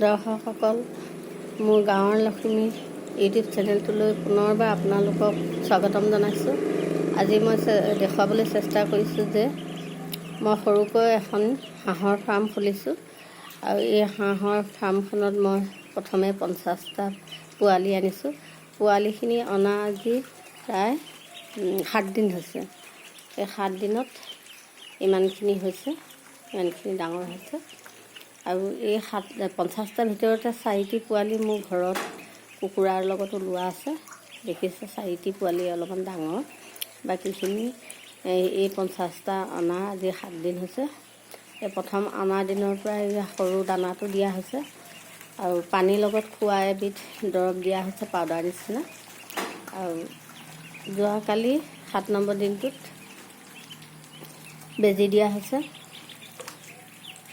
দৰ্শকসকল, মোৰ গাঁৱৰ লক্ষ্মী ইউটিউব চেনেলটোলৈ পুনৰবাৰ আপোনালোকক স্বাগতম জনাইছোঁ। আজি মই দেখুৱাবলৈ চেষ্টা কৰিছোঁ যে মই সৰুকৈ এখন হাঁহৰ ফাৰ্ম খুলিছোঁ আৰু এই হাঁহৰ ফাৰ্মখনত মই প্ৰথমে 50টা পোৱালি আনিছোঁ। পোৱালিখিনি অনা আজি প্ৰায় 7 দিন হৈছে। এই 7 দিনত ইমানখিনি হৈছে, ইমানখিনি ডাঙৰ হৈছে। আৰু এই 50টাৰ ভিতৰতে 4টি পোৱালি মোৰ ঘৰত কুকুৰাৰ লগত ওলোৱা আছে। দেখিছে 4টি পোৱালি অলপমান ডাঙৰ, বাকীখিনি এই 50টা অনা আজি 7 দিন হৈছে। এই প্ৰথম অনা দিনৰ পৰা এই সৰু দানাটো দিয়া হৈছে আৰু পানীৰ লগত খোৱা এবিধ দৰৱ দিয়া হৈছে, পাউডাৰ নিচিনা। আৰু যোৱাকালি 7 নম্বৰ দিনটোত বেজী দিয়া হৈছে।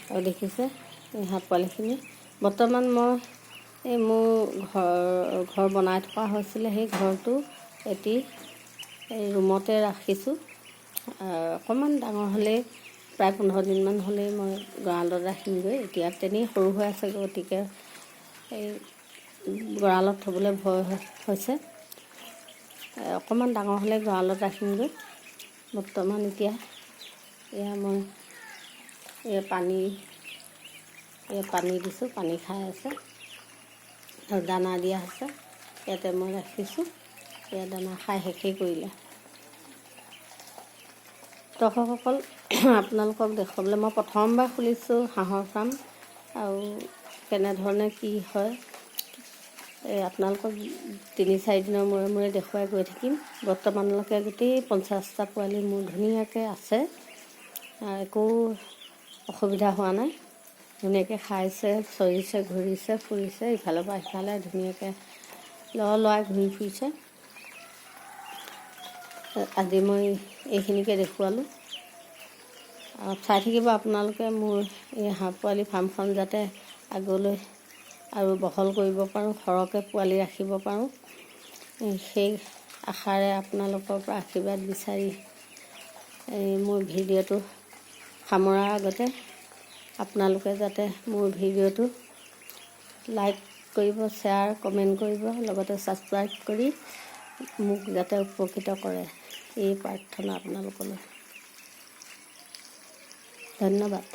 আৰু দেখিছে এই হাঁহ পোৱালিখিনি বৰ্তমান মই মোৰ ঘৰ বনাই থকা হৈছিলে, সেই ঘৰটো এটি ৰুমতে ৰাখিছোঁ। অকণমান ডাঙৰ হ'লেই প্ৰায় 15 দিনমান হ'লেই মই গঁৰালত ৰাখিমগৈ। এতিয়া তেনেই সৰু হৈ আছে, গতিকে এই গঁৰালত থ'বলৈ ভয় হৈছে। অকণমান ডাঙৰ হ'লে গঁৰালত ৰাখিমগৈ। বৰ্তমান এতিয়া মই পানী দিছোঁ, পানী খাই আছে আৰু দানা দিয়া হৈছে। ইয়াতে মই ৰাখিছোঁ, এয়া দানা খাই শেষেই কৰিলে। দৰ্শকসকল, আপোনালোকক দেখুৱাবলৈ মই প্ৰথমবাৰ খুলিছোঁ হাঁহৰ ফাৰ্ম, আৰু কেনেধৰণে কি হয় আপোনালোকক 3-4 দিনৰ মূৰে মূৰে দেখুৱাই গৈ থাকিম। বৰ্তমানলৈকে গোটেই 50টা পোৱালি মোৰ ধুনীয়াকৈ আছে, একো অসুবিধা হোৱা নাই। ধুনীয়াকৈ খাইছে, চৰিছে, ঘূৰিছে, ফুৰিছে, ইফালৰ পৰা সিফালে ধুনীয়াকৈ লৰাই ঘূৰি ফুৰিছে। আজি মই এইখিনিকে দেখুৱালোঁ। চাই থাকিব আপোনালোকে মোৰ এই হাঁহ পোৱালি ফাৰ্মখন, যাতে আগলৈ আৰু বহল কৰিব পাৰোঁ, সৰহকৈ পোৱালি ৰাখিব পাৰোঁ। সেই আশাৰে আপোনালোকৰ পৰা আশীৰ্বাদ বিচাৰি মোৰ ভিডিঅ'টো সামৰাৰ আগতে আপোনালোকে যাতে মোৰ ভিডিঅ'টো লাইক কৰিব, শ্বেয়াৰ, কমেণ্ট কৰিব, লগতে ছাবস্ক্ৰাইব কৰি মোক যাতে উপকৃত কৰে, এই প্ৰাৰ্থনা আপোনালোকলৈ। ধন্যবাদ।